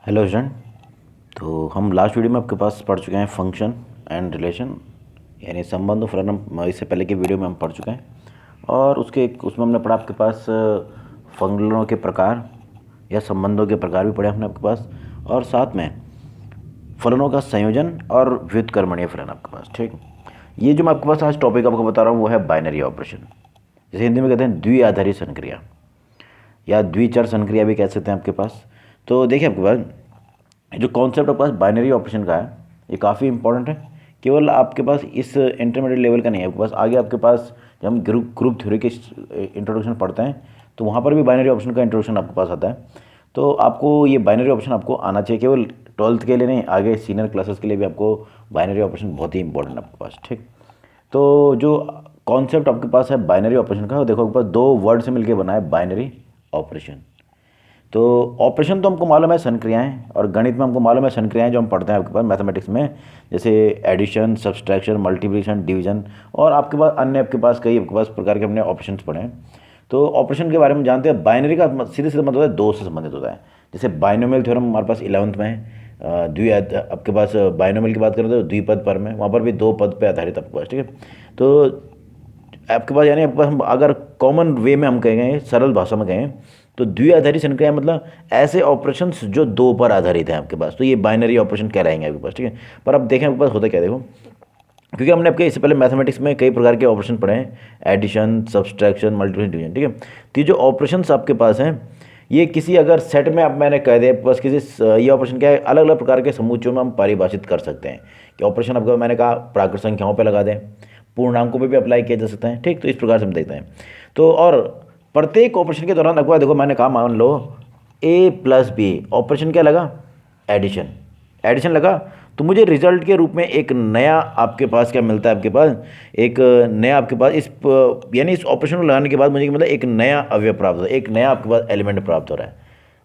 Hello student. तो हम last video में आपके पास पढ़ चुके हैं फंक्शन एंड रिलेशन, यानी संबंध और फलन। इससे पहले के वीडियो में हम पढ़ चुके हैं और उसमें हमने पढ़ा आपके पास फलनों के प्रकार या संबंधों के प्रकार भी पढ़े हमने आपके पास, और साथ में फलनों का संयोजन और व्युत्क्रमणीय फलन आपके पास। ठीक, ये जो मैं आपके पास आज टॉपिक आपको बता रहा हूँ वो है बाइनरी ऑपरेशन, जिसे हिंदी में कहते हैं द्विआधारी संक्रिया या द्विचर संक्रिया भी कह सकते हैं आपके पास। तो देखिए आपके पास जो कॉन्सेप्ट आपके पास बाइनरी ऑपरेशन का है ये काफ़ी इंपॉर्टेंट है। केवल आपके पास इस इंटरमीडिएट लेवल का नहीं है, आपके पास आगे आपके पास जब हम ग्रुप थ्योरी के इंट्रोडक्शन पढ़ते हैं तो वहाँ पर भी बाइनरी ऑपरेशन का इंट्रोडक्शन आपके पास आता है। तो आपको ये बाइनरी ऑपरेशन आपको आना चाहिए, केवल 12th के लिए नहीं, आगे सीनियर क्लासेस के लिए भी आपको बाइनरी ऑपरेशन बहुत ही इंपॉर्टेंट है आपके पास। ठीक, तो जो कॉन्सेप्ट आपके पास है बाइनरी ऑपरेशन का, देखो आपके पास दो वर्ड से मिलकर बना है बाइनरी ऑपरेशन। तो ऑपरेशन तो हमको मालूम है संक्रियाएं, और गणित में हमको मालूम है संक्रियाएं जो हम पढ़ते हैं आपके पास मैथमेटिक्स में, जैसे एडिशन, सब्सट्रैक्शन, मल्टीप्लिकेशन, डिवीजन, और आपके पास अन्य आपके पास कई आपके पास प्रकार के हमने ऑपरेशन पढ़े हैं। तो ऑपरेशन के बारे में जानते हैं। बाइनरी का सीधे सीधे मतलब होता है दो से संबंधित होता है। जैसे बाइनोमियल थ्योरम हमारे पास 11th में है। आपके पास बाइनोमियल की बात करें तो द्विपद पर में, वहाँ पर भी दो पद पे आधारित आपके पास। ठीक है, तो आपके पास यानी आपके पास हम अगर कॉमन वे में हम कहेंगे, सरल भाषा में कहें तो द्विआधारी संक्रिया मतलब ऐसे ऑपरेशंस जो दो पर आधारित हैं आपके पास, तो ये बाइनरी ऑपरेशन कहलाएंगे आपके पास। ठीक है, पर अब देखें आपके पास होता क्या, देखो, क्योंकि हमने आपके इससे पहले मैथमेटिक्स में कई प्रकार के ऑपरेशन पढ़े हैं, एडिशन, सब्सट्रैक्शन, मल्टीप्लिकेशन, डिवीजन। ठीक है, तो ये जो ऑपरेशंस आपके पास हैं ये किसी अगर सेट में अब मैंने कह दिया बस किसी ये ऑपरेशन क्या है, अलग अलग प्रकार के समुच्चयों में हम परिभाषित कर सकते हैं कि ऑपरेशन आपका मैंने कहा प्राकृत संख्याओं पे लगा दें, पूर्णांकों पे भी अप्लाई किया जा सकता है। ठीक, तो इस प्रकार से हम देखते हैं। तो और प्रत्येक ऑपरेशन के दौरान अगवा देखो मैंने कहा मान लो ए प्लस बी ऑपरेशन क्या लगा, एडिशन, एडिशन लगा, तो मुझे रिजल्ट के रूप में एक नया आपके पास क्या मिलता है, आपके पास एक नया आपके पास यानी इस ऑपरेशन को लगाने के बाद मुझे मतलब एक नया अवयव प्राप्त होता है, एक नया आपके पास एलिमेंट प्राप्त हो रहा है।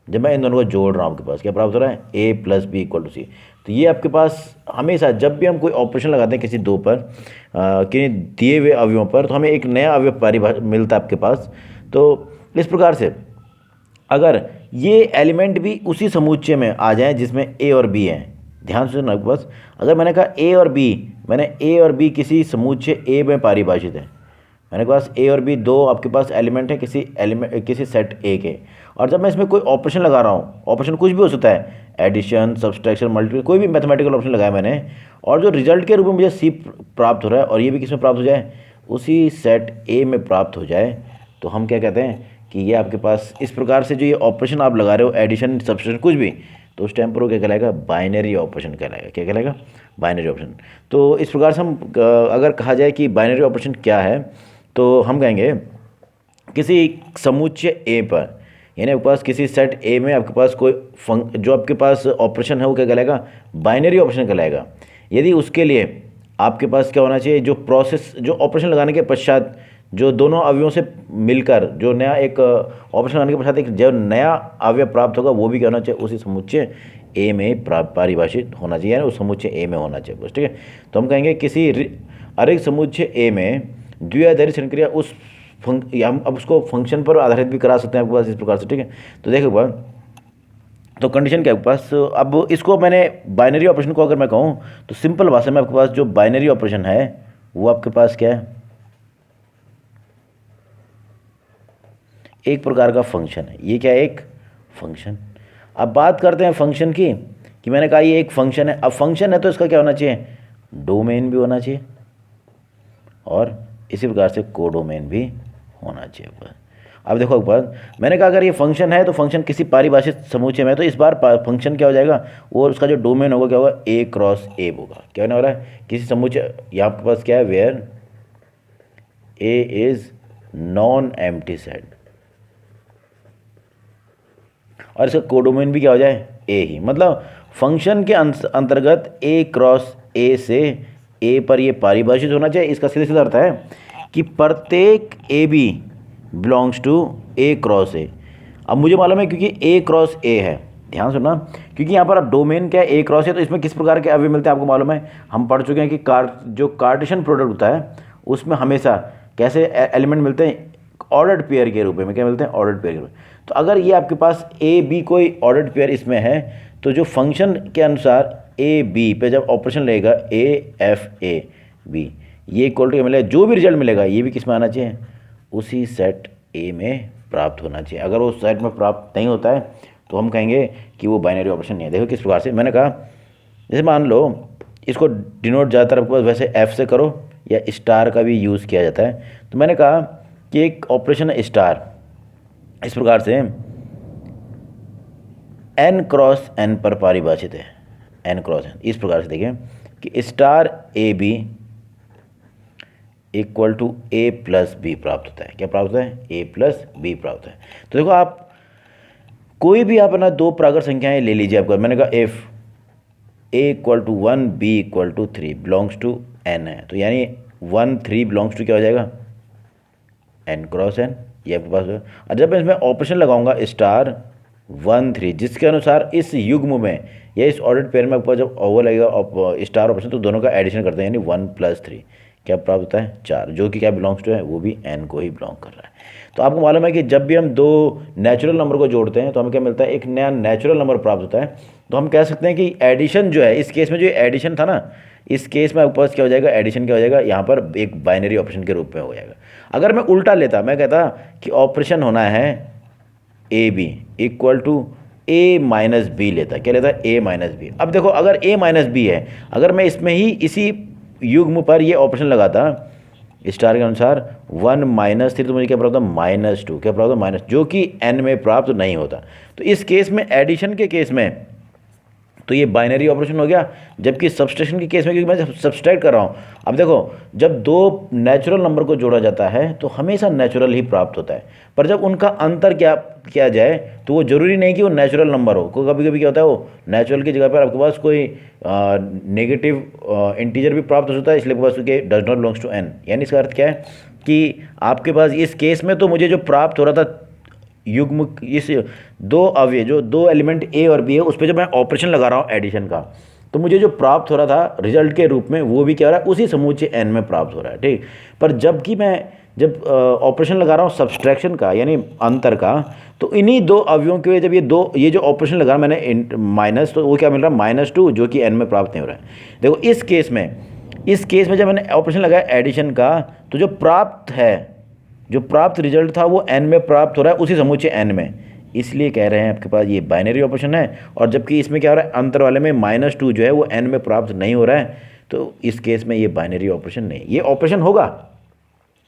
जब मैं इन दोनों को जोड़ रहा हूँ आपके पास क्या प्राप्त हो रहा है, ए प्लस बी इक्वल टू सी। तो ये आपके पास हमेशा जब भी हम कोई ऑपरेशन लगाते हैं किसी दो पर किन्हीं दिए हुए अवयवों पर, तो हमें एक नया अवयव परिभाषा मिलता है आपके पास। तो इस प्रकार से अगर ये एलिमेंट भी उसी समुच्चय में आ जाए जिसमें ए और बी हैं, ध्यान से सुनना आपके पास, अगर मैंने कहा ए और बी किसी समुच्चय ए में परिभाषित है, मैंने पास ए और बी दो आपके पास एलिमेंट है किसी सेट ए के, और जब मैं इसमें कोई ऑपरेशन लगा रहा हूँ, ऑपरेशन कुछ भी हो सकता है, एडिशन, सब्सट्रैक्शन, मल्टीप्लिकेशन, कोई भी मैथमेटिकल ऑपरेशन लगाया मैंने, और जो रिजल्ट के रूप में मुझे सी प्राप्त हो रहा है और ये भी किस में प्राप्त हो जाए, उसी सेट ए में प्राप्त हो जाए, तो हम क्या कहते हैं कि ये आपके पास इस प्रकार से जो ये ऑपरेशन आप लगा रहे हो, एडिशन, सब्सट्रैक्शन, कुछ भी, तो उस टाइम पर वो क्या कहलाएगा, बाइनरी ऑपरेशन कहलाएगा। क्या कहलाएगा, बाइनरी ऑपरेशन। तो इस प्रकार से हम अगर कहा जाए कि बाइनरी ऑपरेशन क्या है, तो हम कहेंगे किसी समुच्चय ए पर, यानी आपके पास किसी सेट ए में आपके पास कोई जो आपके पास ऑपरेशन है वो क्या कहलाएगा, बाइनरी ऑपरेशन कहलाएगा। यदि उसके लिए आपके पास क्या होना चाहिए, जो प्रोसेस, जो ऑपरेशन लगाने के पश्चात जो दोनों अवयवों से मिलकर जो नया एक ऑपरेशन लगाने के पश्चात एक जो नया अवयव प्राप्त होगा वो भी क्या होना चाहिए, उसी समुच्चय ए में परिभाषित होना चाहिए, यानी उस समुच्चय ए में होना चाहिए बस। ठीक है, तो हम कहेंगे किसी अरेख समुच्चय ए में द्विआधारी संक्रिया हम अब उसको फंक्शन पर आधारित भी करा सकते हैं आपके पास इस प्रकार से। ठीक है, तो देखो बात, तो कंडीशन क्या है आपके पास, अब इसको मैंने बाइनरी ऑपरेशन को अगर मैं कहूँ तो सिंपल भाषा में आपके पास जो बाइनरी ऑपरेशन है वो आपके पास क्या है, एक प्रकार का फंक्शन है। ये क्या है, एक फंक्शन। अब बात करते हैं फंक्शन की, कि मैंने कहा ये एक फंक्शन है। अब फंक्शन है तो इसका क्या होना चाहिए, डोमेन भी होना चाहिए, और इसी प्रकार से कोडोमेन भी होना चाहिए। अब देखो एक बात, मैंने कहा अगर ये फंक्शन है तो फंक्शन किसी परिभाषित समुच्चय में है, तो इस बार फंक्शन क्या हो जाएगा, और उसका जो डोमेन होगा क्या होगा, ए क्रॉस ए होगा। क्या होने वाला है, किसी समुच्चय, यहाँ आपके पास क्या है, where A is non empty set, और इसका कोडोमेन भी क्या हो जाए, ए ही। मतलब फंक्शन के अंतर्गत ए क्रॉस ए से ए पर ये परिभाषित होना चाहिए। इसका सीधे सीधा अर्थ है कि प्रत्येक A B belongs to A cross A. अब मुझे मालूम है क्योंकि ए क्रॉस ए है, ध्यान सुनना, क्योंकि यहाँ पर अब डोमेन क्या है, ए क्रॉस है, तो इसमें किस प्रकार के अवयव मिलते हैं आपको मालूम है, हम पढ़ चुके हैं कि जो कार्टेशियन प्रोडक्ट होता है उसमें हमेशा कैसे एलिमेंट मिलते हैं, ऑर्डर्ड पेयर के रूप में क्या मिलते हैं, ऑर्डर्ड पेयर के रूप में। तो अगर ये आपके पास ए बी कोई ऑर्डर्ड पेयर इसमें है, तो जो फंक्शन के अनुसार ए बी पे जब ऑपरेशन लेगा AFAB ये इक्वल टू मिलेगा, जो भी रिजल्ट मिलेगा ये भी किस में आना चाहिए, उसी सेट ए में प्राप्त होना चाहिए। अगर वो सेट में प्राप्त नहीं होता है तो हम कहेंगे कि वो बाइनरी ऑपरेशन नहीं है। देखो किस प्रकार से मैंने कहा, जैसे मान लो इसको डिनोट ज़्यादातर आपके पास वैसे एफ से करो या स्टार का भी यूज़ किया जाता है। तो मैंने कहा कि एक ऑपरेशन है स्टार, इस प्रकार से n क्रॉस n पर परिभाषित है, n क्रॉस n। इस प्रकार से देखें कि star AB equal to A plus B प्राप्त होता है। क्या प्राप्त होता है, A प्लस बी प्राप्त होता है। तो देखो आप कोई भी आप ना दो प्राकृत संख्याएं ले लीजिए आपको, मैंने कहा if A equal to 1 B equal to 3 belongs to n है, तो यानी 1 3 बिलोंग्स टू क्या हो जाएगा, n क्रॉस n। ये आपके पास है। और जब मैं इसमें ऑपरेशन लगाऊंगा स्टार 1 3 जिसके अनुसार इस युग्म में या इस ऑर्डर्ड पेयर में आपके पास जब ओवर लगेगा स्टार ऑपरेशन तो दोनों का एडिशन करते हैं, यानी 1 प्लस 3 क्या प्राप्त होता है 4, जो कि क्या बिलोंग्स टू है, वो भी n को ही बिलोंग कर रहा है। तो आपको मालूम है कि जब भी हम दो नेचुरल नंबर को जोड़ते हैं तो हमें क्या मिलता है, एक नया नेचुरल नंबर प्राप्त होता है। तो हम कह सकते हैं कि एडिशन जो है, इस केस में जो एडिशन था ना, इस केस में आपके पास क्या हो जाएगा, एडिशन क्या हो जाएगा, यहाँ पर एक बाइनरी ऑपरेशन के रूप में हो जाएगा। अगर मैं उल्टा लेता, मैं कहता कि ऑपरेशन होना है AB equal to A minus B लेता, क्या लेता है, A माइनस बी। अब देखो अगर A माइनस बी है, अगर मैं इसमें ही इसी युग्म पर ये ऑपरेशन लगाता स्टार के अनुसार 1 माइनस 3 तो मुझे क्या प्राप्त होता, -2, क्या प्राप्त होता, माइनस, जो कि n में प्राप्त नहीं होता। तो इस केस में एडिशन के केस में तो ये बाइनरी ऑपरेशन हो गया, जबकि सब्सट्रैक्शन के केस में क्योंकि मैं सब्सट्रैक्ट कर रहा हूँ। अब देखो जब दो नेचुरल नंबर को जोड़ा जाता है तो हमेशा नेचुरल ही प्राप्त होता है, पर जब उनका अंतर क्या किया जाए तो वो जरूरी नहीं कि वो नेचुरल नंबर हो। कभी कभी क्या होता है, वो नेचुरल की जगह पर आपके पास कोई नेगेटिव इंटीजर भी प्राप्त हो सकता है, इसलिए आपके पास does not belongs to n। यानी इसका अर्थ क्या है कि आपके पास इस केस में तो मुझे जो प्राप्त हो रहा था युग्म, इस दो अवयव जो दो एलिमेंट A और B है उस पर जब मैं ऑपरेशन लगा रहा हूँ एडिशन का, तो मुझे जो प्राप्त हो रहा था रिजल्ट के रूप में वो भी क्या हो रहा है, उसी समूचे n में प्राप्त हो रहा है, ठीक। पर जबकि मैं जब ऑपरेशन लगा रहा हूँ सब्सट्रैक्शन का यानी अंतर का, तो इन्हीं दो अवयवों के जब ये जो ऑपरेशन लगा मैंने माइनस, तो वो क्या मिल रहा है, -2, जो कि n में प्राप्त नहीं हो रहा है। देखो इस केस में जब मैंने ऑपरेशन लगाया एडिशन का, तो जो प्राप्त है, जो प्राप्त रिजल्ट था वो n में प्राप्त हो रहा है, उसी समूचे n में, इसलिए कह रहे हैं आपके पास ये बाइनरी ऑपरेशन है। और जबकि इसमें क्या हो रहा है, अंतर वाले में -2 जो है वो n में प्राप्त नहीं हो रहा है, तो इस केस में ये बाइनरी ऑपरेशन नहीं, ये ऑपरेशन होगा,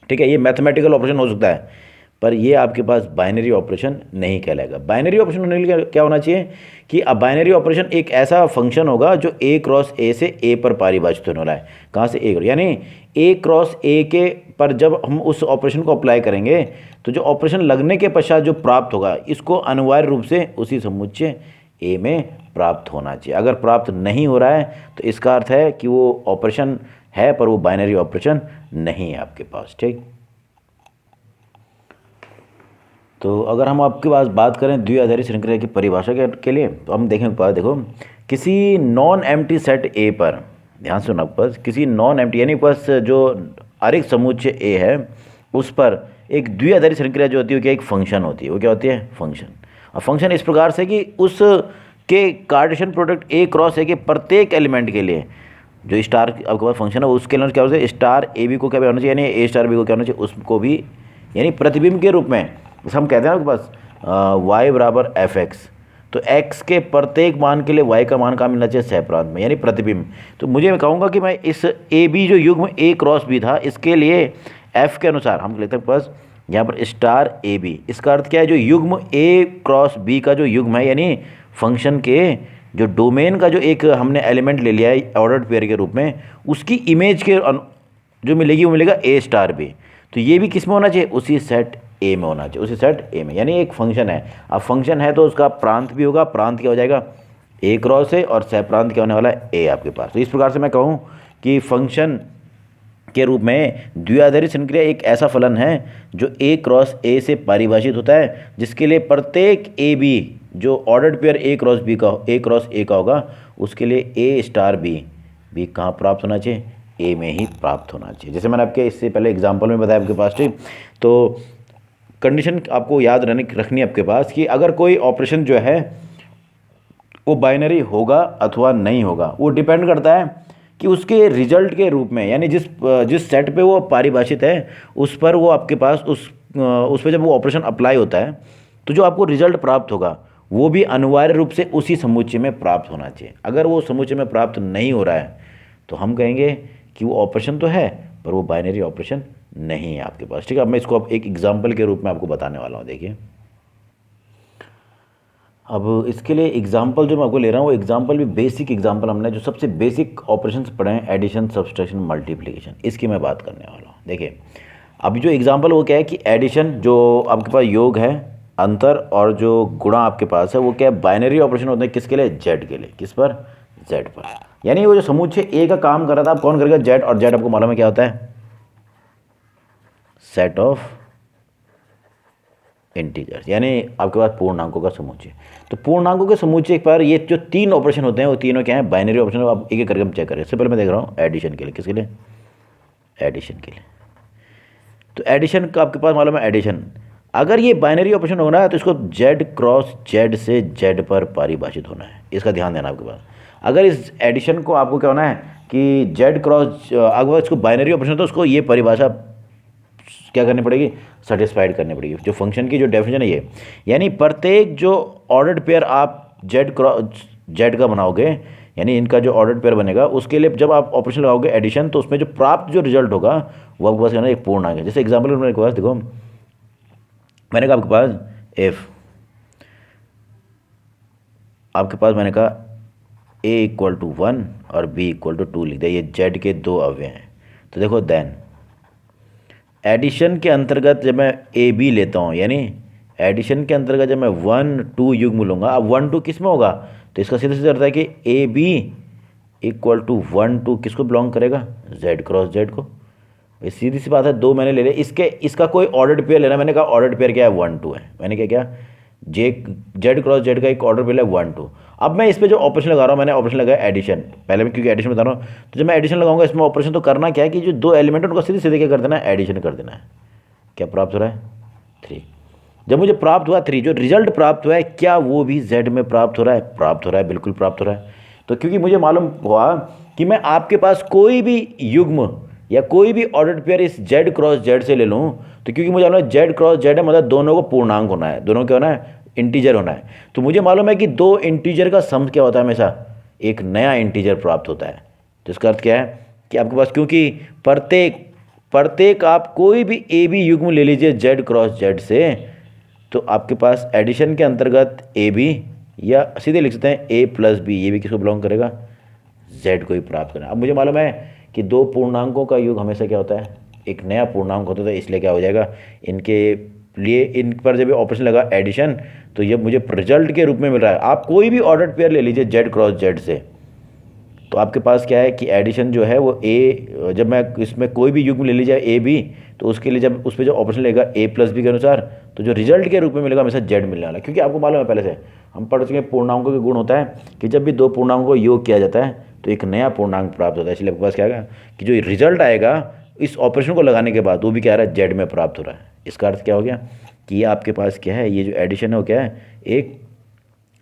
ठीक है, ये मैथमेटिकल ऑपरेशन हो सकता है, पर ये आपके पास बाइनरी ऑपरेशन नहीं कहलाएगा। बाइनरी ऑपरेशन होने के लिए क्या होना चाहिए कि अब बाइनरी ऑपरेशन एक ऐसा फंक्शन होगा जो A क्रॉस A से A पर परिभाषित होने वाला है। कहाँ से, A, यानी A क्रॉस A के पर जब हम उस ऑपरेशन को अप्लाई करेंगे तो जो ऑपरेशन लगने के पश्चात जो प्राप्त होगा इसको अनिवार्य रूप से उसी समुच्चय A में प्राप्त होना चाहिए। अगर प्राप्त नहीं हो रहा है तो इसका अर्थ है कि वो ऑपरेशन है पर वो बाइनरी ऑपरेशन नहीं है आपके पास, ठीक। तो अगर हम आपके पास बात करें द्विआधारी श्रृंखला की परिभाषा के लिए, तो हम देखें पास, देखो किसी नॉन एम्प्टी सेट A पर, ध्यान से आपके पास किसी नॉन एम्प्टी यानी पास जो आरेख समुच्चय A है उस पर एक द्विआधारी श्रृंखला जो होती है क्या, एक फंक्शन होती है, वो क्या होती है, फंक्शन। और फंक्शन इस प्रकार से कि उस के Cartesian product A cross A के प्रत्येक एलिमेंट के लिए जो स्टार आपके पास फंक्शन है उसके लिए क्या होता है, स्टार AB को क्या होना चाहिए, यानी A स्टार B को क्या होना चाहिए, उसको भी यानी प्रतिबिंब के रूप में, जैसे हम कहते हैं ना आपके पास y बराबर fx, तो x के प्रत्येक मान के लिए y का मान कहाँ मिलना चाहिए, सहप्रांत में, यानी प्रतिबिंब। तो मुझे मैं कहूँगा कि मैं इस AB जो युग्म A क्रॉस B था इसके लिए f के अनुसार हम लेते हैं पास यहाँ पर स्टार AB, इसका अर्थ क्या है, जो युग्म A क्रॉस B का जो युग्म है यानी फंक्शन के जो डोमेन का जो एक हमने एलिमेंट ले लिया है ऑर्डर्ड पेयर के रूप में, उसकी इमेज के जो मिलेगी वो मिलेगा A स्टार B। तो ये भी किस में होना चाहिए, उसी सेट A में होना चाहिए, उसी सेट A में, यानी एक फंक्शन है। अब फंक्शन है तो उसका प्रांत भी होगा, प्रांत क्या हो जाएगा, A क्रॉस A, और सह प्रांत क्या होने वाला है, A आपके पास। तो इस प्रकार से मैं कहूँ कि फंक्शन के रूप में द्विआधारी श्रृंखला एक ऐसा फलन है जो A क्रॉस A से परिभाषित होता है, जिसके लिए प्रत्येक AB जो ordered pair A cross A का होगा उसके लिए A स्टार B कहाँ प्राप्त होना चाहिए, A में ही प्राप्त होना चाहिए। जैसे मैंने आपके इससे पहले एग्जाम्पल में बताया आपके पास, ठीक। तो कंडीशन आपको याद रखनी है आपके पास कि अगर कोई ऑपरेशन जो है वो बाइनरी होगा अथवा नहीं होगा, वो डिपेंड करता है कि उसके रिजल्ट के रूप में, यानी जिस सेट पे वो परिभाषित है उस पर वो आपके पास उस पर जब वो ऑपरेशन अप्लाई होता है तो जो आपको रिजल्ट प्राप्त होगा वो भी अनिवार्य रूप से उसी समुच्चय में प्राप्त होना चाहिए। अगर वो समुच्चय में प्राप्त नहीं हो रहा है तो हम कहेंगे कि वो ऑपरेशन तो है पर वो बाइनरी ऑपरेशन नहीं है आपके पास। ठीक है, अब मैं इसको अब एक एग्जाम्पल के रूप में आपको बताने वाला हूँ। देखिए, अब इसके लिए एग्जाम्पल जो मैं आपको ले रहा हूँ वो एग्जाम्पल भी बेसिक एग्जाम्पल, हमने जो सबसे बेसिक ऑपरेशंस पढ़े हैं, एडिशन, सब्सट्रैक्शन, मल्टीप्लिकेशन, इसकी मैं बात करने वाला हूँ। देखिए, अभी जो एग्जाम्पल वो क्या है कि एडिशन जो आपके पास योग है, अंतर और जो गुणा आपके पास है वो क्या है, बाइनरी ऑपरेशन होते हैं। किसके लिए? जेड के लिए। किस पर? जेड पर। यानी वो जो समुच्चय ए का काम कर रहा था, आप कौन करेगा? जेड। और जेड आपको मालूम है क्या होता है? सेट ऑफ इंटीजर्स, यानी आपके पास पूर्णांकों का समुच्चय। तो पूर्णांकों के समुच्चय पर ये जो तीन ऑपरेशन होते हैं वो तीनों क्या है? Binary operation. आप एक एक करके हम चेक करें। इससे पहले मैं देख रहा हूँ एडिशन के लिए। किसके लिए? एडिशन के लिए। तो एडिशन का आपके पास मालूम है, एडिशन अगर ये बाइनरी ऑपरेशन होना है तो इसको जेड क्रॉस जेड से जेड पर परिभाषित होना है। इसका ध्यान देना आपके पास। अगर इस एडिशन को आपको क्या होना है कि जेड क्रॉस, अगर इसको बाइनरी ऑपरेशन तो उसको ये परिभाषा क्या करनी पड़ेगी? सेटिस्फाइड करनी पड़ेगी। जो फंक्शन की जो डेफिनेशन है ये, यानी प्रत्येक जो ऑर्डर्ड पेयर आप जेड क्रॉस जेड का बनाओगे, यानी इनका जो ऑर्डर्ड पेयर बनेगा उसके लिए जब आप ऑपरेशन लगाओगे एडिशन, तो उसमें जो प्राप्त जो रिजल्ट होगा वो आपके पास एक पूर्णांक है। जैसे एग्जाम्पल मेरे पास देखो, मैंने कहा आपके पास एफ, आपके पास मैंने कहा a इक्वल टू 1 और b इक्वल टू 2 लिख दिया। ये जेड के दो अवयव हैं। तो देखो देन एडिशन के अंतर्गत जब मैं ए बी लेता हूँ, यानी एडिशन के अंतर्गत जब मैं 1 2 युग्म लूँगा, अब 1 2 किस में होगा? तो इसका सीधा सीधा अर्थ है कि ए बी इक्वल टू 1 2 किसको बिलोंग करेगा? जेड क्रॉस जेड को। भाई सीधी सी बात है, दो मैंने ले लिया, इसका कोई ऑर्डर्ड पेयर लेना। मैंने कहा ऑर्डर्ड पेयर क्या है? 1 2 है। मैंने क्या किया? जेड क्रॉस जेड का एक ऑर्डर पेयर है 1 2। अब मैं इस पर जो ऑपरेशन लगा रहा हूँ, मैंने ऑपरेशन लगाया एडिशन। पहले मैं क्योंकि एडिशन बता रहा हूँ, तो जब मैं एडिशन लगाऊंगा इसमें ऑपरेशन तो करना क्या है कि जो दो एलिमेंट है उनको सीधे सीधे क्या कर देना है? एडिशन कर देना है। क्या प्राप्त हो रहा है? 3। जब मुझे प्राप्त हुआ 3, जो रिजल्ट प्राप्त हुआ है क्या वो भी जेड में प्राप्त हो रहा है? प्राप्त हो रहा है, बिल्कुल प्राप्त हो रहा है। तो क्योंकि मुझे मालूम हुआ कि मैं आपके पास कोई भी युग्म या कोई भी ऑर्डर्ड पेयर इस जेड क्रॉस जेड से ले लूँ, तो क्योंकि मुझे मालूम है जेड क्रॉस जेड है, मतलब दोनों को पूर्णांक होना है, दोनों क्या होना है? इंटीजर होना है। तो मुझे मालूम है कि दो इंटीजर का सम क्या होता है? हमेशा एक नया इंटीजर प्राप्त होता है। तो इसका अर्थ क्या है कि आपके पास, क्योंकि प्रत्येक आप कोई भी ए बी युग्म ले लीजिए जेड क्रॉस जेड से, तो आपके पास एडिशन के अंतर्गत ए बी, या सीधे लिख सकते हैं ए प्लस बी, ये भी किसको बिलोंग करेगा? जेड को ही प्राप्त करना। अब मुझे मालूम है कि दो पूर्णांकों का योग हमेशा क्या होता है? एक नया पूर्णांक होता है। इसलिए क्या हो जाएगा, इनके लिए इन पर जब ऑपरेशन लगा एडिशन, तो ये मुझे रिजल्ट के रूप में मिल रहा है। आप कोई भी ऑर्डर्ड पेयर ले लीजिए जेड क्रॉस जेड से, तो आपके पास क्या है कि एडिशन जो है वो ए, जब मैं इसमें कोई भी युग्म ले लीजिए ए बी, तो उसके लिए जब उस पर जो ऑपरेशन लेगा ए प्लस बी के अनुसार, तो जो रिजल्ट के रूप में मिलेगा हमेशा जेड मिलने वाला है। क्योंकि आपको मालूम है पहले से हम पढ़ चुके हैं पूर्णांकों के गुण होता है कि जब भी दो पूर्णांकों को योग किया जाता है तो एक नया पूर्णांक प्राप्त होता है। इसलिए आपके पास क्या आएगा कि जो रिजल्ट आएगा इस ऑपरेशन को लगाने के बाद वो भी क्या आ रहा है? जेड में प्राप्त हो रहा है। इसका अर्थ क्या हो गया कि ये आपके पास क्या है, ये जो एडिशन है वो क्या है? एक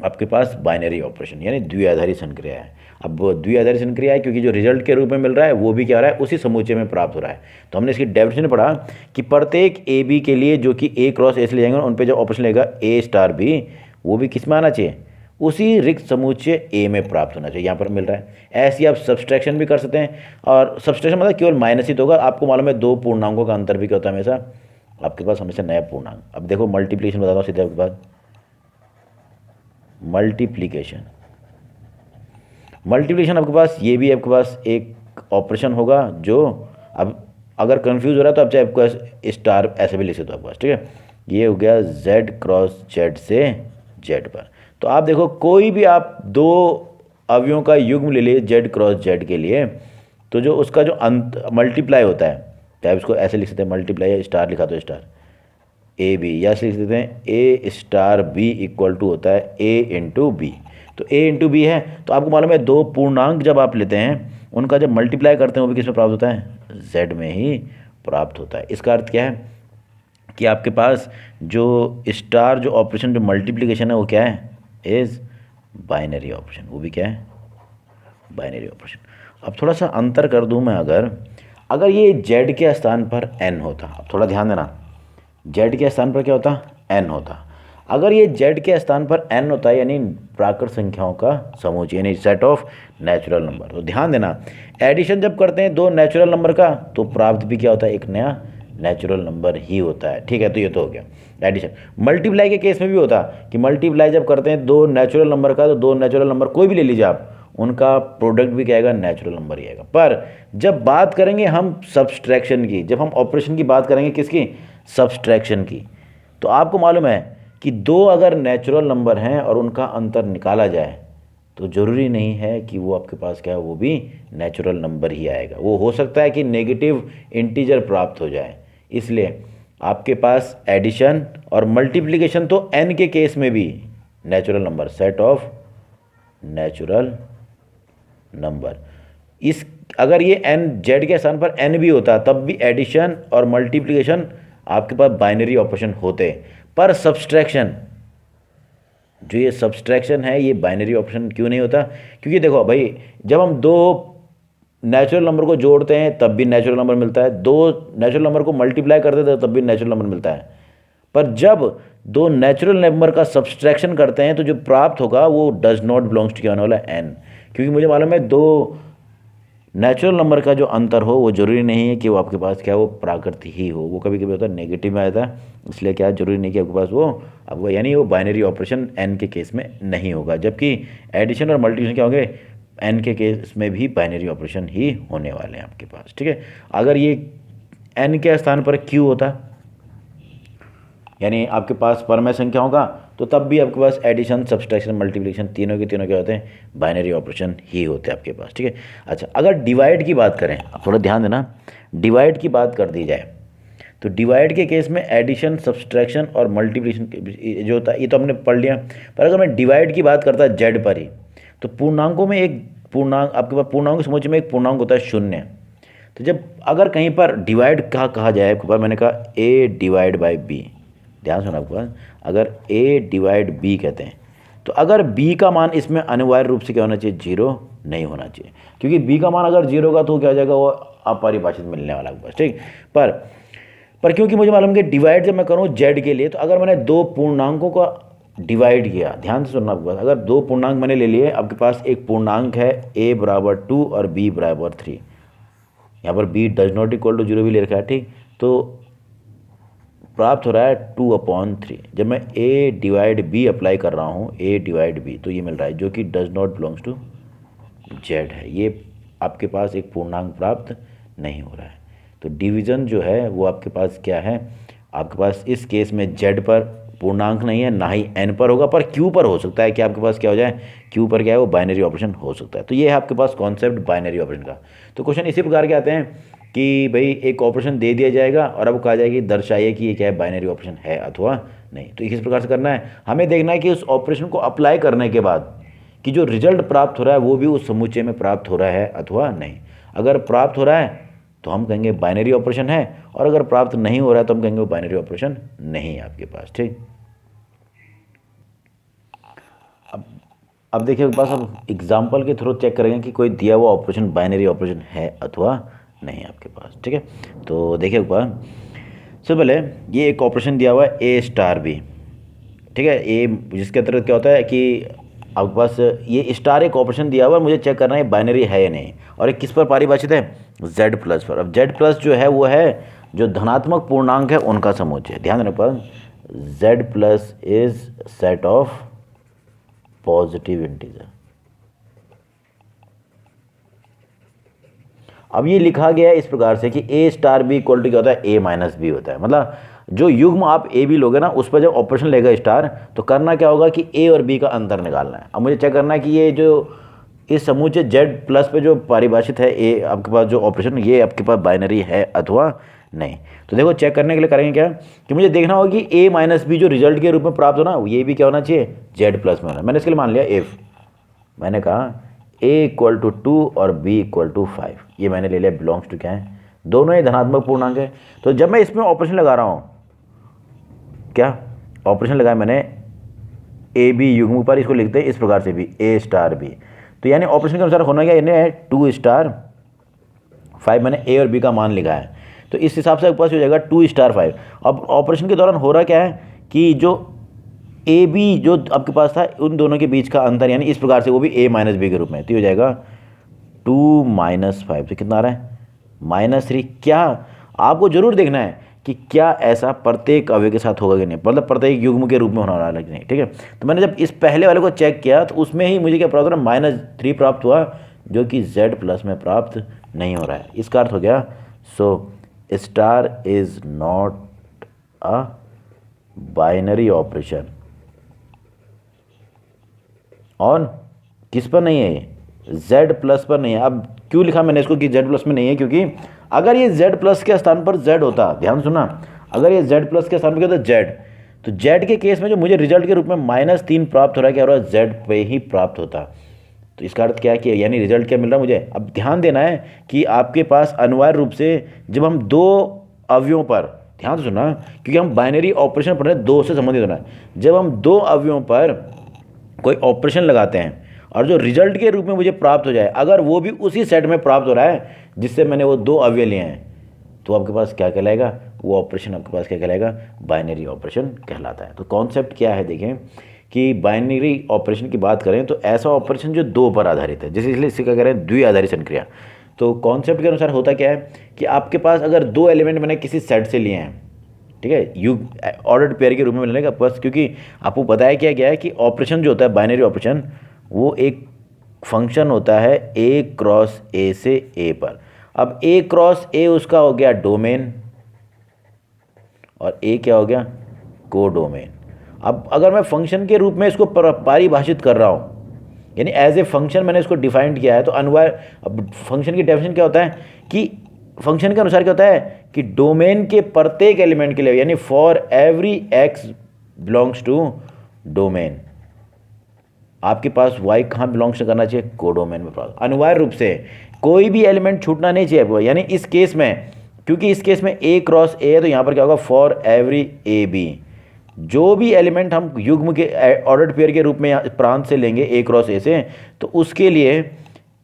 आपके पास बाइनरी ऑपरेशन, यानी द्विआधारी संक्रिया है। अब वो द्विआधारी संक्रिया है क्योंकि जो रिजल्ट के रूप में मिल रहा है वो भी क्या हो रहा है? उसी समुच्चय में प्राप्त हो रहा है। तो हमने इसकी डेफिनेशन पढ़ा कि प्रत्येक ए बी के लिए जो कि ए क्रॉस ए से ले जाएंगे उन पे जो ऑपरेशन लेगा ए स्टार बी, वो भी किस में आना चाहिए? उसी रिक्त समुच्चय ए में प्राप्त होना चाहिए। यहाँ पर मिल रहा है। ऐसे ही आप सब्सट्रैक्शन भी कर सकते हैं, और सब्सट्रैक्शन मतलब केवल माइनस ही तो होगा। आपको मालूम है दो पूर्णांकों का अंतर भी क्या होता है? हमेशा आपके पास हमेशा नया पूर्णांक। अब देखो मल्टीप्लिकेशन बताता हूँ सीधे आपके पास। मल्टीप्लिकेशन आपके पास ये भी आपके पास एक ऑपरेशन होगा जो, अब अगर कंफ्यूज हो रहा है तो आप चाहे आपको स्टार ऐसे भी लिख सकते हो आपके पास। ठीक है, ये हो गया जेड क्रॉस जेड से जेड पर। तो आप देखो कोई भी आप दो अवयवों का युग्म ले लिए जेड क्रॉस जेड के लिए, तो जो उसका जो अंत मल्टीप्लाई होता है, चाहे उसको ऐसे लिख सकते हैं मल्टीप्लाई, या स्टार लिखा तो स्टार ए बी, या लिख देते हैं ए स्टार बी इक्वल टू होता है ए इंटू बी। तो ए इंटू बी है, तो आपको मालूम है दो पूर्णांक जब आप लेते हैं उनका जब मल्टीप्लाई करते हैं वो भी किस में प्राप्त होता है? जेड में ही प्राप्त होता है। इसका अर्थ क्या है कि आपके पास जो स्टार जो ऑपरेशन जो मल्टीप्लिकेशन है वो क्या है? इज बाइनरी ऑपरेशन, वो भी क्या है, बाइनरी ऑपरेशन। अब थोड़ा सा अंतर कर दूं मैं, अगर ये z के स्थान पर n होता, अब थोड़ा ध्यान देना, z के स्थान पर क्या होता, n होता। अगर ये z के स्थान पर n होता है यानी प्राकृत संख्याओं का समूह, यानी सेट ऑफ नेचुरल नंबर, तो ध्यान देना एडिशन जब करते हैं दो नेचुरल नंबर का तो प्राप्त भी क्या होता है, एक नया नेचुरल नंबर ही होता है। ठीक है, तो ये तो हो गया एडिशन। मल्टीप्लाई के केस में भी होता कि मल्टीप्लाई जब करते हैं दो नेचुरल नंबर का तो दो नेचुरल नंबर कोई भी ले लीजिए आप, उनका प्रोडक्ट भी क्या आएगा, नेचुरल नंबर ही आएगा। पर जब बात करेंगे हम सब्सट्रैक्शन की, जब हम ऑपरेशन की बात करेंगे किसकी, सब्सट्रैक्शन की, तो आपको मालूम है कि दो अगर नेचुरल नंबर हैं और उनका अंतर निकाला जाए तो ज़रूरी नहीं है कि वो आपके पास क्या है, वो भी नेचुरल नंबर ही आएगा। वो हो सकता है कि नेगेटिव इंटीजर प्राप्त हो जाए। इसलिए आपके पास एडिशन और मल्टीप्लिकेशन तो n के केस में भी natural number, set of natural number. इस अगर ये n z के स्थान पर n भी होता तब भी एडिशन और मल्टीप्लिकेशन आपके पास बाइनरी ऑपरेशन होते। पर सब्सट्रैक्शन, जो ये सब्सट्रैक्शन है ये बाइनरी ऑपरेशन क्यों नहीं होता, क्योंकि देखो भाई जब हम दो नेचुरल नंबर को जोड़ते हैं तब भी नेचुरल नंबर मिलता है, दो नेचुरल नंबर को मल्टीप्लाई करते हैं तब भी नेचुरल नंबर मिलता है। पर जब दो नेचुरल नंबर का सब्सट्रैक्शन करते हैं तो जो प्राप्त होगा वो डज नॉट बिलोंग्स टू क्या होने वाला है, n, क्योंकि मुझे मालूम है दो नेचुरल नंबर का जो अंतर हो वो जरूरी नहीं है कि वो आपके पास क्या, वो प्राकृतिक ही हो, वो कभी कभी होता है नेगेटिव में आता है। इसलिए क्या जरूरी नहीं कि आपके पास वो आपको, यानी वो बाइनरी ऑपरेशन n के केस में नहीं होगा, जबकि एडिशन और मल्टीप्लिकेशन क्या होंगे, n के केस में भी बाइनरी ऑपरेशन ही होने वाले हैं आपके पास। ठीक है, अगर ये n के स्थान पर q होता यानी आपके पास परमय संख्या होगा तो तब भी आपके पास एडिशन, सब्सट्रैक्शन, मल्टीप्लिकेशन तीनों के तीनों क्या होते हैं, बाइनरी ऑपरेशन ही होते हैं आपके पास। ठीक है, अच्छा अगर डिवाइड की बात करें, अब थोड़ा ध्यान देना, डिवाइड की बात कर दी जाए तो डिवाइड के केस में एडिशन, सब्सट्रैक्शन और मल्टीप्लिकेशन जो होता है ये तो हमने पढ़ लिया। पर अगर मैं डिवाइड की बात करता जेड पर ही, तो पूर्णांकों में एक पूर्णांक, आपके पास पूर्णांक के समूह में एक पूर्णांक होता है शून्य। तो जब अगर कहीं पर डिवाइड कहा जाए आपके पास, मैंने कहा a डिवाइड बाई बी, ध्यान सुना आपके पास, अगर a डिवाइड b कहते हैं तो अगर b का मान इसमें अनिवार्य रूप से क्या होना चाहिए, जीरो नहीं होना चाहिए, क्योंकि b का मान अगर जीरो होगा तो क्या हो जाएगा, वो अपरिभाषित मिलने वाला आपके पास। ठीक, पर क्योंकि मुझे मालूम कि डिवाइड जब मैं करूँ z के लिए, तो अगर मैंने दो पूर्णांकों का डिवाइड किया, ध्यान से सुनना आपके पास, अगर दो पूर्णांक मैंने ले लिए, आपके पास एक पूर्णांक है a बराबर 2 और b बराबर 3, यहाँ पर b does not equal to zero भी ले रखा है। ठीक, तो प्राप्त हो रहा है 2/3। जब मैं a डिवाइड b अप्लाई कर रहा हूँ, a डिवाइड b, तो ये मिल रहा है जो कि does not belongs to z है, ये आपके पास एक पूर्णांक प्राप्त नहीं हो रहा है। तो डिवीज़न जो है वो आपके पास क्या है, आपके पास इस केस में z पर पूर्णांक नहीं है, ना ही n पर होगा, पर q पर हो सकता है कि आपके पास क्या हो जाए, q पर क्या है, वो बाइनरी ऑपरेशन हो सकता है। तो ये है आपके पास कॉन्सेप्ट बाइनरी ऑपरेशन का। तो क्वेश्चन इसी प्रकार के आते हैं कि भाई एक ऑपरेशन दे दिया जाएगा और अब कहा जाएगा कि दर्शाइए कि ये क्या है, बाइनरी ऑपरेशन है अथवा नहीं। तो इस प्रकार से करना है, हमें देखना है कि उस ऑपरेशन को अप्लाई करने के बाद कि जो रिजल्ट प्राप्त हो रहा है वो भी उस समुच्चय में प्राप्त हो रहा है अथवा नहीं। अगर प्राप्त हो रहा है तो हम कहेंगे बाइनरी ऑपरेशन है, और अगर प्राप्त नहीं हो रहा है तो हम कहेंगे वो बाइनरी ऑपरेशन नहीं है आपके पास। ठीक, अब देखिए आपके पास, अब एग्जाम्पल के थ्रू चेक करेंगे कि कोई दिया हुआ ऑपरेशन बाइनरी ऑपरेशन है अथवा नहीं आपके पास। ठीक है, तो देखिए आपके पास सबसे पहले ये एक ऑपरेशन दिया हुआ है a स्टार b। ठीक है, ए जिसके अंतर्गत क्या होता है कि आपके पास ये स्टार एक ऑपरेशन दिया हुआ है, मुझे चेक करना है बाइनरी है या नहीं, और एक किस पर पारिभाषित है, z प्लस पर। अब z प्लस जो है वो है जो धनात्मक पूर्णांक है उनका समुच्चय। ध्यान देना पर z plus is set of positive integer. अब ये लिखा गया है इस प्रकार से कि a star b equal to क्या होता है, a माइनस बी होता है। मतलब जो युग्म आप a b लोगे ना, उस पर जब ऑपरेशन लेगा स्टार, तो करना क्या होगा कि a और b का अंतर निकालना है। अब मुझे चेक करना है कि ये जो इस समूचे z प्लस पे जो परिभाषित है a आपके पास जो ऑपरेशन, ये आपके पास बाइनरी है अथवा नहीं। तो देखो चेक करने के लिए करेंगे क्या कि मुझे देखना होगा कि a माइनस बी जो रिजल्ट के रूप में प्राप्त होना, ये भी क्या होना चाहिए, z प्लस में होना। मैंने इसके लिए मान लिया इफ, मैंने कहा a इक्वल टू 2 और b इक्वल टू 5, ये मैंने ले लिया बिलोंग्स टू क्या है, दोनों ही धनात्मक पूर्णांक है। तो जब मैं इसमें ऑपरेशन लगा रहा हूँ, क्या ऑपरेशन लगाया मैंने ए बी युग्म पर इसको लिखते हैं इस प्रकार से भी ए स्टार बी। तो यानी ऑपरेशन के अनुसार होना क्या, यानी 2 स्टार 5 मैंने ए और बी का मान लिखा है, तो इस हिसाब से आपके पास हो जाएगा 2 स्टार 5। अब ऑपरेशन के दौरान हो रहा क्या है कि जो ए बी जो आपके पास था उन दोनों के बीच का अंतर यानी इस प्रकार से वो भी ए माइनस बी के रूप में, तो हो जाएगा 2 माइनस 5, तो कितना आ रहा है -3। क्या आपको जरूर देखना है कि क्या ऐसा प्रत्येक अवयव के साथ होगा कि नहीं, मतलब प्रत्येक युग्म के रूप में होना वाला है कि नहीं, ठीक है। तो मैंने जब इस पहले वाले को चेक किया तो उसमें ही मुझे क्या प्राप्त हुआ, -3 प्राप्त हुआ, जो कि z प्लस में प्राप्त नहीं हो रहा है। इसका अर्थ हो गया so star is not a binary operation. और किस पर नहीं है, ये z प्लस पर नहीं है। अब क्यों लिखा मैंने इसको कि z प्लस में नहीं है, क्योंकि अगर ये z प्लस के स्थान पर z होता, ध्यान सुना, अगर ये z प्लस के स्थान पर क्या होता z, तो z के केस में जो मुझे रिजल्ट के रूप में -3 प्राप्त हो रहा है, क्या हो रहा है, z पे ही प्राप्त होता। तो इसका अर्थ क्या है कि यानी रिजल्ट क्या मिल रहा है मुझे। अब ध्यान देना है कि आपके पास अनिवार्य रूप से जब हम दो अवयवों पर, ध्यान से सुनना क्योंकि हम बाइनरी ऑपरेशन पढ़ रहे हैं, दो से संबंधित होना है। जब हम दो अवयवों पर कोई ऑपरेशन लगाते हैं और जो रिजल्ट के रूप में मुझे प्राप्त हो जाए, अगर वो भी उसी सेट में प्राप्त हो रहा है जिससे मैंने वो दो अवयव लिए हैं, तो आपके पास क्या कहलाएगा, वो ऑपरेशन आपके पास क्या कहलाएगा, बाइनरी ऑपरेशन कहलाता है। तो कॉन्सेप्ट क्या है देखें कि बाइनरी ऑपरेशन की बात करें तो ऐसा ऑपरेशन जो दो पर आधारित है, जैसे इसलिए इसे क्या कह रहे हैं, द्विआधारी संक्रिया। तो कॉन्सेप्ट के अनुसार होता क्या है कि आपके पास अगर दो एलिमेंट मैंने किसी सेट से लिए हैं, ठीक है, ऑर्डर्ड पेयर के रूप में मिलने का बस, क्योंकि आपको पता है क्या है कि ऑपरेशन जो होता है बाइनरी ऑपरेशन वो एक फंक्शन होता है ए क्रॉस ए से ए पर। अब ए क्रॉस ए उसका हो गया डोमेन और ए क्या हो गया, कोडोमेन। अब अगर मैं फंक्शन के रूप में इसको परिभाषित कर रहा हूँ, यानी एज ए फंक्शन मैंने इसको डिफाइंड किया है, तो अनिवार्य, अब फंक्शन की डेफिनेशन क्या होता है कि फंक्शन के अनुसार क्या होता है कि डोमेन के प्रत्येक एलिमेंट के लिए, यानी for every X belongs to domain, आपके पास y कहाँ बिलोंग्स करना चाहिए, कोडोमेन में। अनिवार्य रूप से कोई भी एलिमेंट छूटना नहीं चाहिए, यानी इस केस में, क्योंकि इस केस में a क्रॉस a है, तो यहाँ पर क्या होगा, फॉर एवरी ए बी, जो भी एलिमेंट हम युग्म के ऑर्डर्ड पेयर के रूप में प्रांत से लेंगे a क्रॉस a से, तो उसके लिए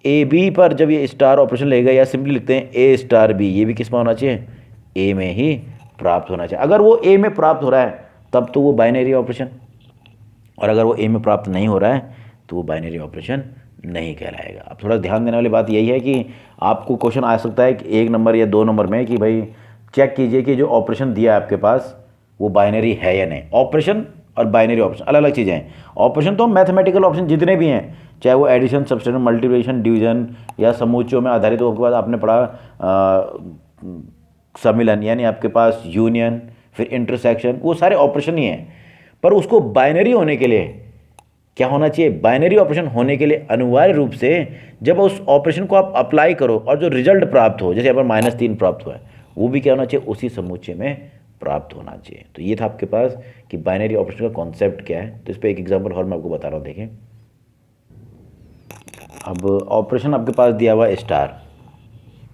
ए बी पर जब ये स्टार ऑपरेशन लेगा, या सिंपली लिखते हैं ए स्टार बी, ये भी किस में होना चाहिए, ए में ही प्राप्त होना चाहिए। अगर वो ए में प्राप्त हो रहा है तब तो वो बाइनरी ऑपरेशन, और अगर वो ए में प्राप्त नहीं हो रहा है तो वो बाइनरी ऑपरेशन नहीं कहलाएगा। अब थोड़ा ध्यान देने वाली बात यही है कि आपको क्वेश्चन आ सकता है कि 1 नंबर या 2 नंबर में कि भाई चेक कीजिए कि जो ऑपरेशन दिया है आपके पास वो बाइनरी है या नहीं। ऑपरेशन और बाइनरी ऑपरेशन अलग अलग चीज़ें हैं। ऑपरेशन तो मैथमेटिकल ऑपरेशन जितने भी हैं, चाहे वो एडिशन, सब्सट्रैक्शन, मल्टीप्लिकेशन, डिवीजन या समूचों में आधारित हो, उसके बाद आपने पढ़ा सम्मिलन, यानी आपके पास यूनियन, फिर इंटरसेक्शन, वो सारे ऑपरेशन ही हैं। पर उसको बाइनरी होने के लिए क्या होना चाहिए, बाइनरी ऑपरेशन होने के लिए अनिवार्य रूप से जब उस ऑपरेशन को आप अप्लाई करो और जो रिजल्ट प्राप्त हो, जैसे यहाँ पर -3 प्राप्त हुआ है, वो भी क्या होना चाहिए, उसी समुच्चय में प्राप्त होना चाहिए। तो ये था आपके पास कि बाइनरी ऑपरेशन का कॉन्सेप्ट क्या है। तो इस पर एक एग्जाम्पल और मैं आपको बता रहा हूँ, देखें। अब ऑपरेशन आपके पास दिया हुआ स्टार,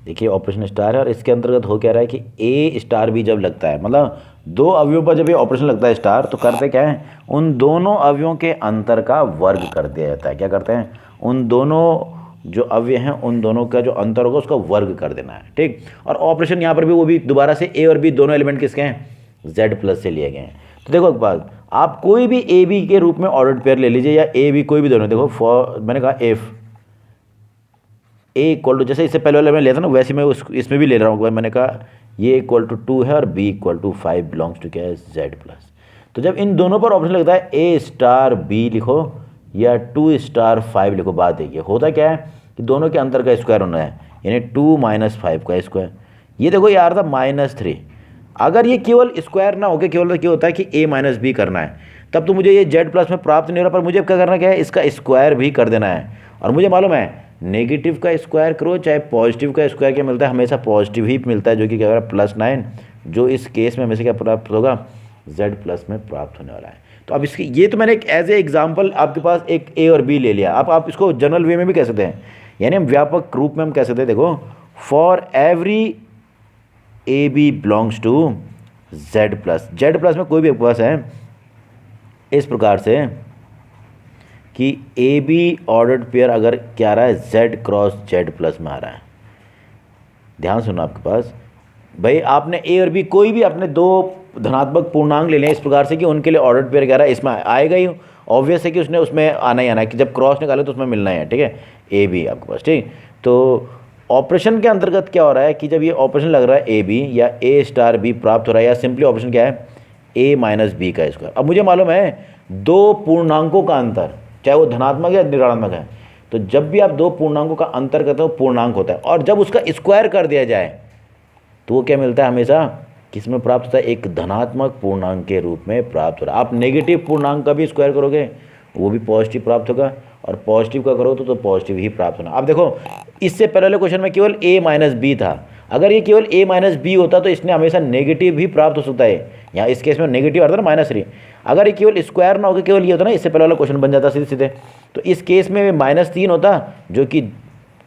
देखिए ऑपरेशन स्टार है और इसके अंतर्गत हो क्या रहा है कि ए स्टार भी जब लगता है, मतलब दो अवयवों पर जब ये ऑपरेशन लगता है स्टार, तो करते क्या है, उन दोनों अवयवों के अंतर का वर्ग कर दिया जाता है। क्या करते हैं, उन दोनों जो अवयव हैं उन दोनों का जो अंतर होगा उसका वर्ग कर देना है, ठीक। और ऑपरेशन यहाँ पर भी वो भी दोबारा से ए और बी दोनों एलिमेंट किसके हैं, जेड प्लस से लिए गए हैं। तो देखो एक बात, आप कोई भी ए बी के रूप में ऑर्डर्ड पेयर ले लीजिए, या ए बी कोई भी दोनों, देखो फॉर मैंने कहा एफ ए इक्वल टू, जैसे इससे पहले वाले मैं लेता था ना, वैसे मैं इसमें भी ले रहा हूँ। मैंने कहा ये इक्वल टू 2 है और B equal to 5 belongs to क्या है, जेड प्लस। तो जब इन दोनों पर ऑप्शन लगता है ए स्टार बी लिखो या 2 स्टार 5 लिखो, बात देखिए होता क्या है कि दोनों के अंतर का स्क्वायर होना है, यानी 2 माइनस 5 का स्क्वायर। ये देखो यार था -3। अगर ये केवल स्क्वायर ना होकर केवल क्या होता है कि ए माइनस बी करना है, तब तो मुझे ये जेड प्लस में प्राप्त नहीं हो रहा, पर मुझे क्या करना क्या है, इसका स्क्वायर भी कर देना है। और मुझे मालूम है नेगेटिव का स्क्वायर करो चाहे पॉजिटिव का स्क्वायर, क्या मिलता है, हमेशा पॉजिटिव ही मिलता है, जो कि क्या हो रहा है +9, जो इस केस में हमेशा क्या प्राप्त होगा, z प्लस में प्राप्त होने वाला है। तो अब इसकी ये तो मैंने एक एज ए एग्जाम्पल आपके पास एक ए और बी ले लिया। अब आप इसको जनरल वे में भी कह सकते हैं, यानी हम व्यापक रूप में हम कह सकते हैं, देखो for every A B belongs to z plus, z plus में कोई भी आपके पास है इस प्रकार से कि ए बी ऑर्डर्ड पेयर अगर क्या आ रहा है जेड क्रॉस जेड प्लस में आ रहा है, ध्यान सुनो आपके पास भाई, आपने ए और बी कोई भी अपने दो धनात्मक पूर्णांक ले लें इस प्रकार से कि उनके लिए ऑर्डर्ड पेयर क्या रहा है, इसमें आएगा ही, ऑब्वियस है कि उसने उसमें आना ही आना है कि जब क्रॉस निकाले तो उसमें मिलना ही है, ठीक है, ए बी आपके पास, ठीक। तो ऑपरेशन के अंतर्गत क्या हो रहा है कि जब ये ऑपरेशन लग रहा है ए बी या ए स्टार बी प्राप्त हो रहा है, या सिंपली ऑपरेशन क्या है ए माइनस बी का स्क्वायर। अब मुझे मालूम है दो पूर्णांकों का अंतर चाहे वो धनात्मक या ऋणात्मक है, तो जब भी आप दो पूर्णांकों का अंतर करते हो पूर्णांक होता है, और जब उसका स्क्वायर कर दिया जाए तो वो क्या मिलता है हमेशा, किस में प्राप्त होता है, एक धनात्मक पूर्णांक के रूप में प्राप्त हो रहा है। आप नेगेटिव पूर्णांक का भी स्क्वायर करोगे वो भी पॉजिटिव प्राप्त होगा, और पॉजिटिव का करो तो पॉजिटिव ही प्राप्त होना। अब देखो इससे पहले वाले क्वेश्चन में केवल a माइनस बी था, अगर ये केवल a माइनस बी होता तो इसने हमेशा नेगेटिव भी प्राप्त हो सकता है, यहाँ इस केस में नेगेटिव आता ना -3, अगर ये केवल स्क्वायर ना होकर केवल ये होता ना, इससे पहले वाला क्वेश्चन बन जाता सीधे सीधे, तो इस केस में -3 होता जो कि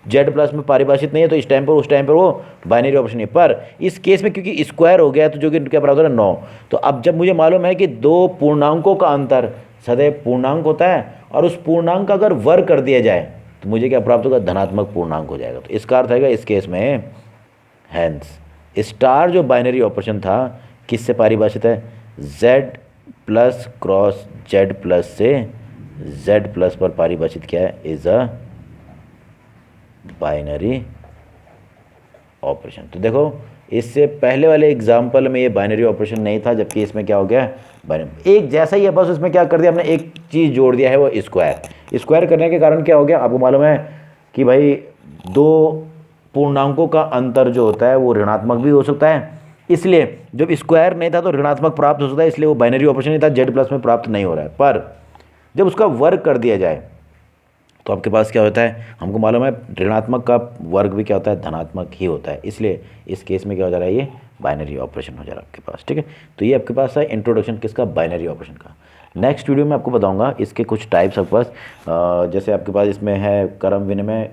जेड प्लस में परिभाषित नहीं है, तो इस टाइम पर उस टाइम पर वो बाइनरी ऑपरेशन है। पर इस केस में क्योंकि स्क्वायर हो गया तो जो कि क्या बराबर है 9, तो अब जब मुझे मालूम है कि दो पूर्णांकों का अंतर सदैव पूर्णांक होता है, और उस पूर्णांक का अगर वर्ग कर दिया जाए तो मुझे क्या प्राप्त होगा, धनात्मक पूर्णांक हो जाएगा। तो इसका अर्थ है इस केस में हैंस स्टार जो बाइनरी ऑपरेशन था किससे परिभाषित है, Z plus cross Z plus से जेड प्लस पर परिभाषित क्या है, इज अ बाइनरी ऑपरेशन। तो देखो इससे पहले वाले एग्जाम्पल में ये बाइनरी ऑपरेशन नहीं था, जबकि इसमें क्या हो गया बाइनरी, एक जैसा ही है, बस उसमें क्या कर दिया हमने, एक चीज़ जोड़ दिया है वो स्क्वायर। स्क्वायर करने के कारण क्या हो गया, आपको मालूम है कि भाई दो पूर्णांकों का अंतर जो होता है वो ऋणात्मक भी हो सकता है, इसलिए जब स्क्वायर नहीं था तो ऋणात्मक प्राप्त हो सकता है, इसलिए वो बाइनरी ऑपरेशन नहीं था, जेड प्लस में प्राप्त नहीं हो रहा है। पर जब उसका वर्ग कर दिया जाए तो आपके पास क्या होता है, हमको मालूम है ऋणात्मक का वर्ग भी क्या होता है, धनात्मक ही होता है, इसलिए इस केस में क्या हो जा रहा है, ये बाइनरी ऑपरेशन हो जा रहा है आपके पास, ठीक है। तो ये आपके पास है इंट्रोडक्शन किसका, बाइनरी ऑपरेशन का। नेक्स्ट वीडियो में आपको बताऊंगा इसके कुछ टाइप्स आपके पास, जैसे आपके पास इसमें है क्रम विनिमय,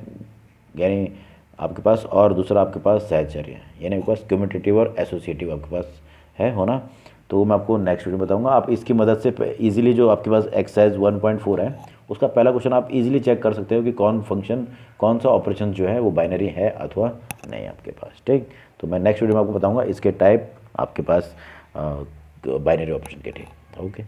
यानी आपके पास, और दूसरा आपके पास सहचर्य, यानी आपके पास कम्यूटेटिव और एसोसिएटिव आपके पास है होना, तो मैं आपको नेक्स्ट वीडियो में बताऊंगा। आप इसकी मदद से इजीली जो आपके पास एक्सरसाइज 1.4 है उसका पहला क्वेश्चन आप इजीली चेक कर सकते हो कि कौन फंक्शन कौन सा ऑपरेशन जो है वो बाइनरी है अथवा नहीं आपके पास, ठीक। तो मैं नेक्स्ट वीडियो में आपको बताऊंगा इसके टाइप आपके पास बाइनरी ऑपरेशन के, ठीक, ओके।